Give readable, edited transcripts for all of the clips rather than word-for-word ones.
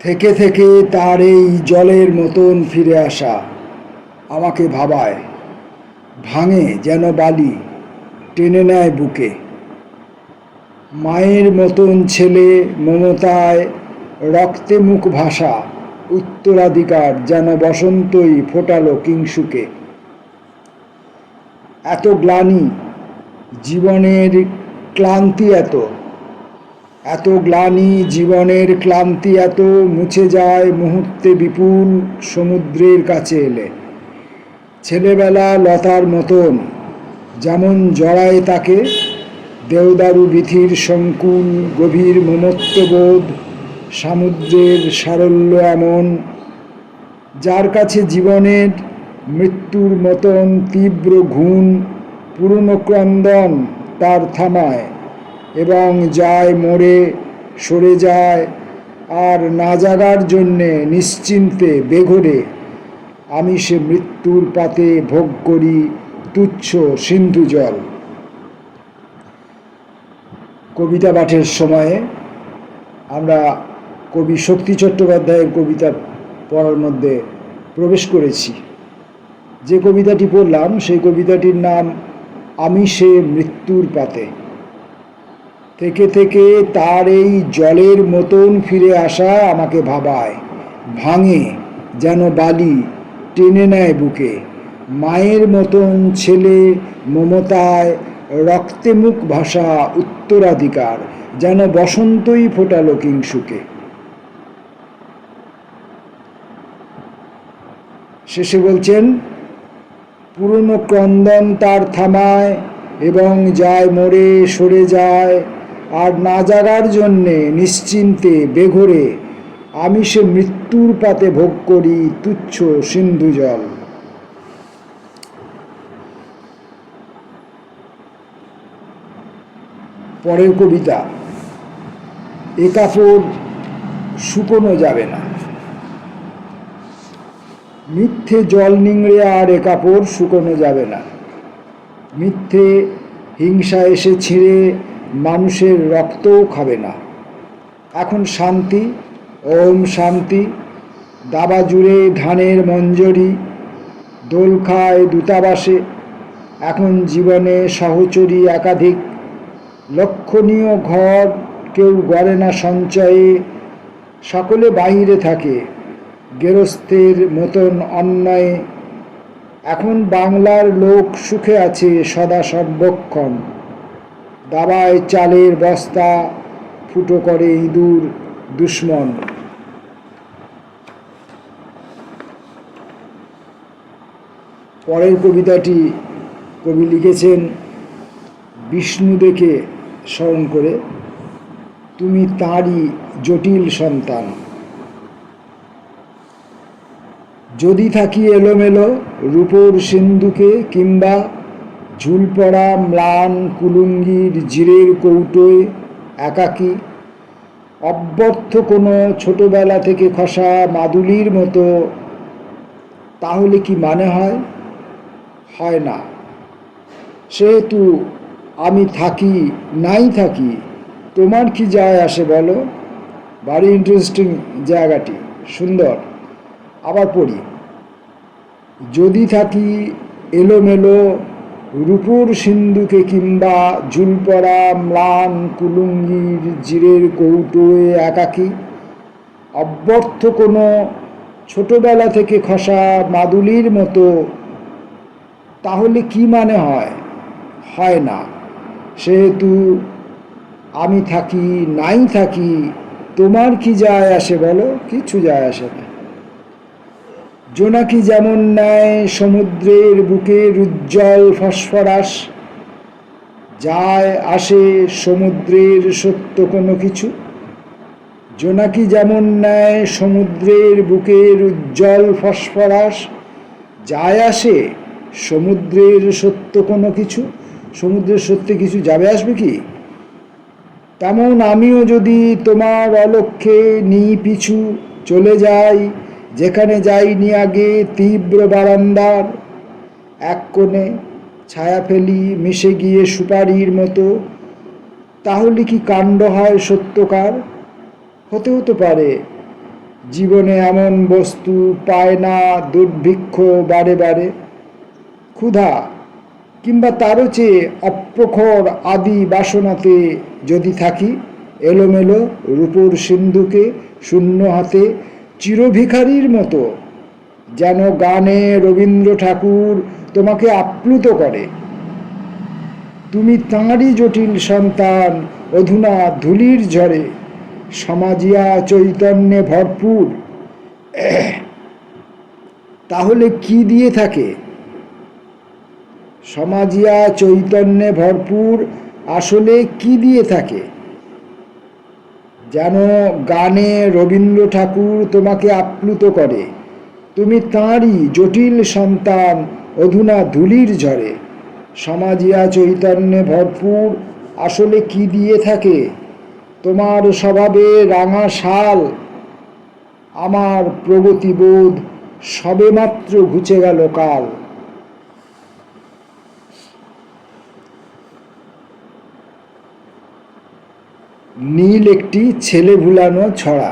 থেকে থেকে তার এই জলের মতন ফিরে আসা আমাকে ভাবায়, ভাঙে যেন বালি, টেনে নেয় বুকে। মায়ের মতন ছেলে মমতায় রক্তে মুখ ভাসা উত্তরাধিকার যেন বসন্তই ফোটালো কিংসুকে। এত গ্লানি জীবনের ক্লান্তি, এত গ্লানি জীবনের ক্লান্তি এত মুছে যায় মুহূর্তে বিপুল সমুদ্রের কাছে এলে। ছেলেবেলা লতার মতন যেমন জড়ায় তাকে, দেওদারু বিথির সংকুল গভীর মমত্ববোধ, সমুদ্রের সারল্য এমন, যার কাছে জীবনের মৃত্যুর মতন তীব্র ঘুণ পুরনো ক্রন্দন তার থামায় এবং যায় মরে, সরে যায়, আর না জাগার জন্যে নিশ্চিন্তে বেঘরে আমি সে মৃত্যুর পাতে ভোগ করি তুচ্ছ সিন্ধু জল। কবিতা পাঠের সময়ে আমরা কবি শক্তি চট্টোপাধ্যায়ের কবিতা পড়ার মধ্যে প্রবেশ করেছি। যে কবিতাটি পড়লাম সেই কবিতাটির নাম আমি সে মৃত্যুর পাতে। থেকে থেকে তার এই জলের মতন ফিরে আসা আমাকে ভাবায়, ভাঙে যেন বালি, টেনে নেয় বুকে। মায়ের মতন ছেলে মমতায় রক্তে মুখ ভাসা উত্তরাধিকার যেন বসন্তই ফোটালো কিংসুকে। শেষে বলছেন, পুরনো ক্রন্দন তার থামায় এবং যায় মরে, সরে যায়, আর না জাগার জন্যে নিশ্চিন্তে বেঘরে আমি সে মৃত্যুর পাতে ভোগ করি তুচ্ছ সিন্ধু জল। পরের কবিতা, এ কাপড় শুকোনো যাবে না। মিথ্যে জল নিংড়ে আর এ কাপড় শুকোনো যাবে না। মিথ্যে হিংসা এসে ছিঁড়ে মানুষের রক্তও খাবে না। এখন শান্তি, ওম শান্তি, দাবা জুড়ে ধানের মঞ্জরি, দোল খায় দূতাবাসে। এখন জীবনে সহচরী একাধিক, লক্ষণীয় ঘর কেউ গড়ে না সঞ্চয়ে, সকলে বাহিরে থাকে গেরস্থের মতন অন্যায়। এখন বাংলার লোক সুখে আছে সদা সর্বক্ষণ, দাবায় চালের বস্তা ফুটো করে ইঁদুর দুশ্মন। পরের কবিতাটি কবি লিখেছেন বিষ্ণুদেকে স্মরণ করে, তুমি তাঁরই জটিল সন্তান। যদি থাকি এলোমেলো রূপোর সিন্ধুকে, কিংবা ঝুল পড়া ম্লান কুলুঙ্গির জিরের কৌটোয় একাকী, অব্যর্থ কোনো ছোটবেলা থেকে খসা মাদুলির মতো, তাহলে কি মানে হয়? হয় না। সেহেতু আমি থাকি নাই থাকি, তোমার কি যায় আসে বলো? ভারি ইন্টারেস্টিং জায়গাটি, সুন্দর। আবার পড়ি, যদি থাকি এলোমেলো রূপোর সিন্ধুকে, কিংবা ঝুলপড়া ম্লান কুলুঙ্গির জিরের কৌটোয় একাকী, অব্যর্থ কোনো ছোটবেলা থেকে খসা মাদুলির মতো, তাহলে কি মানে হয়? হয় না। সেহেতু আমি থাকি নাই থাকি, তোমার কি যায় আসে বলো? কিছু যায় আসে না। জোনাকি যেমন নেয় সমুদ্রের বুকের উজ্জ্বল ফসফরাস, যায় আসে সমুদ্রের সত্য কোনো কিছু। জোনাকি যেমন নেয় সমুদ্রের বুকের উজ্জ্বল ফসফরাস, যায় আসে সমুদ্রের সত্য কোনো কিছু। সমুদ্রের সত্যে কিছু যাবে আসবে কি? তেমন আমিও যদি তোমার অলক্ষ্যে নিই পিছু, চলে যাই যেখানে যাইনি আগে, তীব্র বারান্দার এক কোণে ছায়া ফেলি মিশে গিয়ে সুপারির মতো, তাহলে কি কাণ্ড হয় সত্যকার? হতেও তো পারে জীবনে এমন বস্তু পায় না, দুর্ভিক্ষ বারে বারে, ক্ষুধা কিংবা তারও চেয়ে অপ্রখর আদি বাসনাতে যদি থাকি, এলোমেলো রূপোর সিন্ধুকে শূন্য হাতে চিরভিখারির মতো, যেন গানে রবীন্দ্র ঠাকুর তোমাকে আপ্লুত করে। তুমি তাঁরই জটিল সন্তান, অধুনা ধূলির ঝড়ে সমাজিয়া চৈতন্যে ভরপুর। তাহলে কি দিয়ে থাকে? সমাজিয়া চৈতন্যে ভরপুর আসলে কি দিয়ে থাকে? যেন গানে রবীন্দ্র ঠাকুর তোমাকে আপ্লুত করে। তুমি তাঁরই জটিল সন্তান, অধুনা ধূলির ঝড়ে সমাজিয়া চৈতন্যে ভরপুর আসলে কি দিয়ে থাকে? তোমার স্বভাবে রাঙা শাল, আমার প্রগতিবোধ সবেমাত্র ঘুচে গেল কাল। নীল একটি ছেলে ভুলানো ছড়া।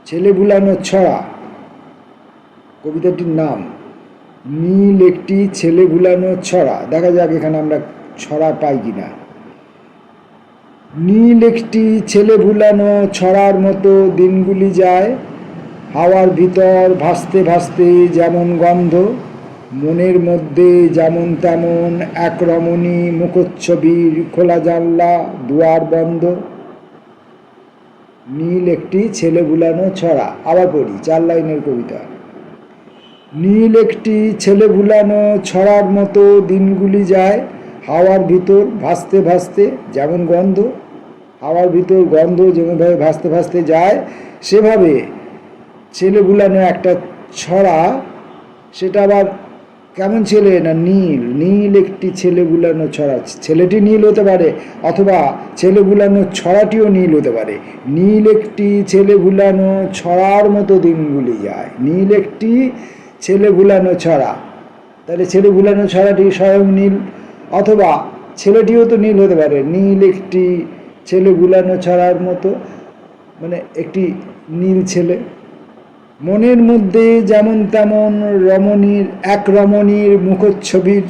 ছেলে ভুলানো ছড়া কবিতাটির নাম। নীল একটি ছেলে ভুলানো ছড়া। দেখা যাক এখানে আমরা ছড়া পাই কিনা। নীল একটি ছেলে ভুলানো ছড়ার মতো দিনগুলি যায়, হাওয়ার ভিতর ভাসতে ভাসতে যেমন গন্ধ, মনের মধ্যে যেমন তেমন এক রমণী মুখচ্ছবির, খোলা জানলা দুয়ার বন্ধ। নীল একটি ছেলে ভুলানো ছড়া। আবার পড়ি, 4 লাইনের কবিতা। নীল একটি ছেলে ভুলানো ছড়ার মতো দিনগুলি যায়, হাওয়ার ভিতর ভাসতে ভাসতে যেমন গন্ধ। হাওয়ার ভিতর গন্ধ যেমনভাবে ভাসতে ভাসতে যায়, সেভাবে ছেলে ভুলানো একটা ছড়া। সেটা আবার কেমন ছেলে না? নীল। নীল একটি ছেলে ভুলানো ছড়া। ছেলেটি নীল হতে পারে, অথবা ছেলে ভুলানো ছড়াটিও নীল হতে পারে। নীল একটি ছেলে ভুলানো ছড়ার মতো দিনগুলি যায়। নীল একটি ছেলে ভুলানো ছড়া। তাহলে ছেলে ভুলানো ছড়াটি স্বয়ং নীল, অথবা ছেলেটিও তো নীল হতে পারে। নীল একটি ছেলে ভুলানো ছড়ার মতো, মানে একটি নীল ছেলে। মনের মধ্যে যেমন তেমন রমণীর, এক রমণীর মুখচ্ছবির,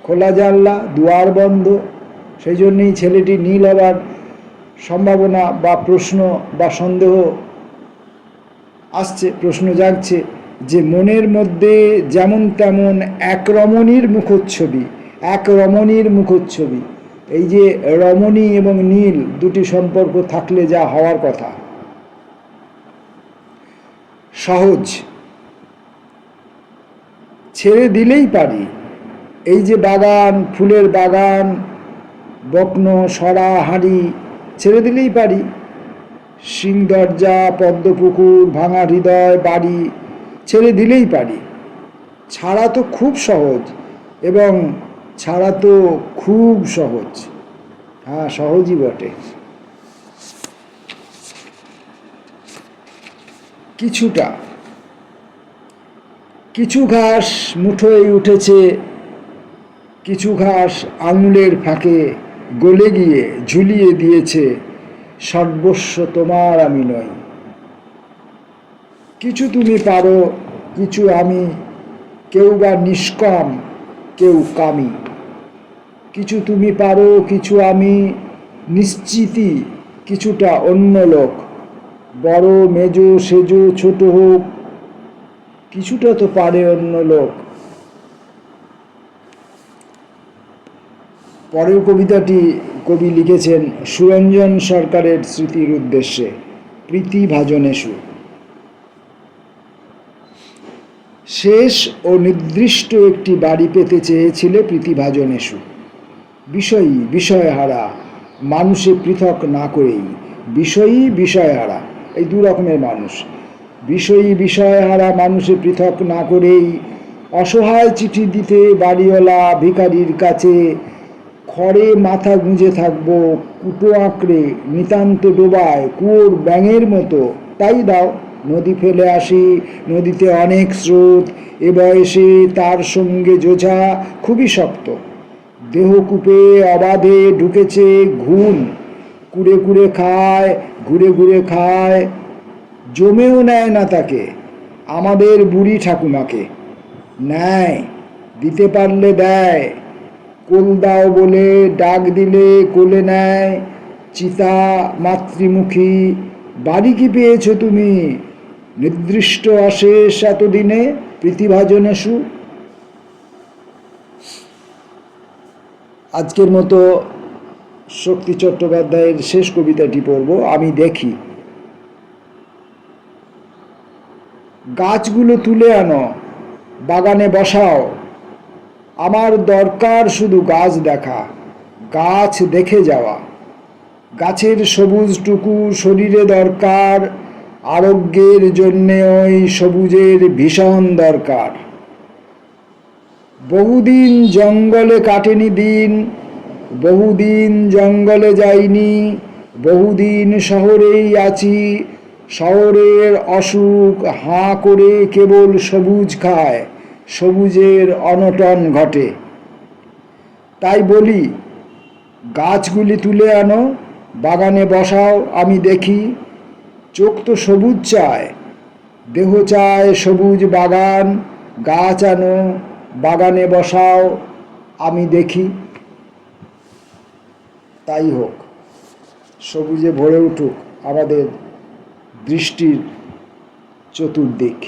খোলা জানলা দুয়ার বন্ধ। সেই জন্যেই ছেলেটি নীল হবার সম্ভাবনা বা প্রশ্ন বা সন্দেহ আসছে, প্রশ্ন জাগছে যে মনের মধ্যে যেমন তেমন এক রমণীর মুখচ্ছবি, এক রমণীর মুখচ্ছবি। এই যে রমণী এবং নীল দুটি সম্পর্ক থাকলে যা হওয়ার কথা। সহজ, ছেড়ে দিলেই পারি। এই যে বাগান, ফুলের বাগান, বকন সরা হাঁড়ি, ছেড়ে দিলেই পারি। সিং দরজা, পদ্মপুকুর, ভাঙা হৃদয় বাড়ি, ছেড়ে দিলেই পারি। ছাড়া তো খুব সহজ, এবং ছাড়া তো খুব সহজ। হ্যাঁ, সহজই বটে। কিছুটা, কিছু ঘাস মুঠোয় উঠেছে, কিছু ঘাস আঙুলের ফাঁকে গলে গিয়ে ঝুলিয়ে দিয়েছে, সর্বস্ব তোমার আমি নই। কিছু তুমি পারো, কিছু আমি, কেউ বা নিষ্কাম, কেউ কামি। কিছু তুমি পারো, কিছু আমি, নিশ্চিতই কিছুটা অন্য লোক। বড় মেজো সেজো ছোট হোক, কিছুটা তো পারে অন্য লোক। পরের কবিতাটি কবি লিখেছেন সুরঞ্জন সরকারের স্মৃতির উদ্দেশ্যে। প্রীতিভাজনেষু। শেষ ও নির্দিষ্ট একটি বাড়ি পেতে চেয়েছিলে প্রীতিভাজনেষু। বিষয়ী বিষয়হারা মানুষে পৃথক না করেই, বিষয়ী বিষয়হারা, এই দু রকমের মানুষ। বিষয়ী বিষয়হারা মানুষে পৃথক না করেই অসহায় চিঠি দিতে বাড়িওয়ালা ভিখারির কাছে। খড়ে মাথা গুঁজে থাকবো, কুটো আঁকড়ে নিতান্ত ডোবায় কুয়োর ব্যাঙের মতো, তাই দাও। নদী ফেলে আসি, নদীতে অনেক স্রোত, এ বয়সে তার সঙ্গে যোঝা খুবই শক্ত। দেহকূপে অবাধে ঢুকেছে ঘুণ, কুড়ে কুড়ে খায়, ঘুরে ঘুরে খায়। জমেও নেয় না তাকে, আমাদের বুড়ি ঠাকুমাকে। নেয়, দিতে পারলে দেয়, কোল দাও বলে ডাক দিলে কোলে নেয়। চিতা মাতৃমুখী, বাড়ি কি পেয়েছ তুমি, নির্দিষ্ট অশেষ এতদিনে প্রীতিভাজনেষু। আজকের মতো শক্তি চট্টোপাধ্যায়ের শেষ কবিতাটি পড়ব, আমি দেখি। গাছগুলো তুলে আনো, বাগানে বসাও, আমার দরকার শুধু গাছ দেখা, গাছ দেখে যাওয়া। গাছের সবুজটুকু শরীরে দরকার, আরোগ্যের জন্যে ওই সবুজের ভীষণ দরকার। বহুদিন জঙ্গলে কাটেনি দিন, বহুদিন জঙ্গলে যাইনি, বহুদিন শহরেই আছি, শহরের অসুখ হাঁ করে কেবল সবুজ খায়, সবুজের অনটন ঘটে। তাই বলি, গাছগুলি তুলে আনো, বাগানে বসাও, আমি দেখি। চোখ তো সবুজ চায়, দেহ চায় সবুজ বাগান, গাছ আনো, বাগানে বসাও, আমি দেখি। তাই হোক, সবুজে ভরে উঠুক আমাদের দৃষ্টির চতুর্দিক।